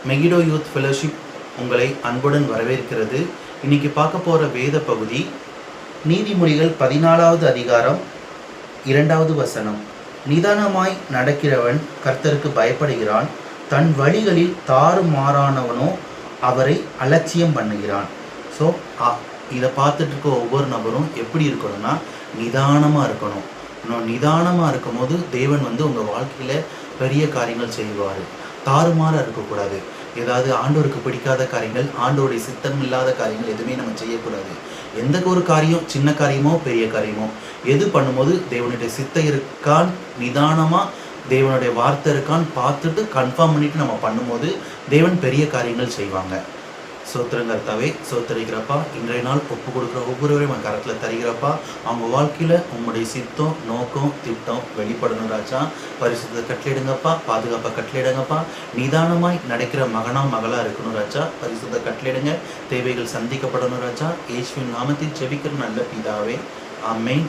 Megiddo youth fellowship உங்களை அன்புடன் வரவேற்கிறது. இன்னைக்கு பார்க்க போகிற வேத பகுதி நீதிமொழிகள் 14வது அதிகாரம் 2வது வசனம். நிதானமாய் நடக்கிறவன் கர்த்தருக்கு பயப்படுகிறான், தன் வழிகளில் தாறுமாறானவனோ அவரை அலட்சியம் பண்ணுகிறான். ஸோ இதை பார்த்துட்டு இருக்க ஒவ்வொரு நபரும் எப்படி இருக்கணும்னா நிதானமாக இருக்கணும். நிதானமாக இருக்கும் போது தேவன் உங்கள் வாழ்க்கையில் பெரிய காரியங்கள் செய்வார். தாறுமாறாக இருக்கக்கூடாது. ஏதாவது ஆண்டவருக்கு பிடிக்காத காரியங்கள், ஆண்டவருடைய சித்தம் இல்லாத காரியங்கள் எதுவுமே நம்ம செய்யக்கூடாது. எந்த ஒரு காரியம், சின்ன காரியமோ பெரிய காரியமோ, எது பண்ணும்போது தேவனுடைய சித்தம் இருக்கான், நிதானமாக தேவனுடைய வார்த்தை இருக்கான்னு பார்த்துட்டு கன்ஃபார்ம் பண்ணிட்டு நம்ம பண்ணும்போது தேவன் பெரிய காரியங்கள் செய்வாங்க. சோத்திரங்கர்த்தாவே, சோத்தரிக்கிறப்பா, இன்றைய நாள் ஒப்பு கொடுக்குற ஒவ்வொருவரையும் என் கரத்தில் தருகிறப்பா. அவங்க வாழ்க்கையில் உங்களுடைய சித்தம், நோக்கம், திட்டம் வெளிப்படணும் ராஜா. பரிசுத்த கட்டளையிடுங்கப்பா, பாதுகாப்பாக கட்டளையிடுங்கப்பா. நிதானமாய் நடக்கிற மகளாக இருக்கணும் ராஜா. பரிசுத்த கட்டளையிடுங்க. தேவைகள் சந்திக்கப்படணும் ராஜா. இயேசுவின் நாமத்தில் ஜெபிக்கிற நல்ல பிதாவே, ஆமென்.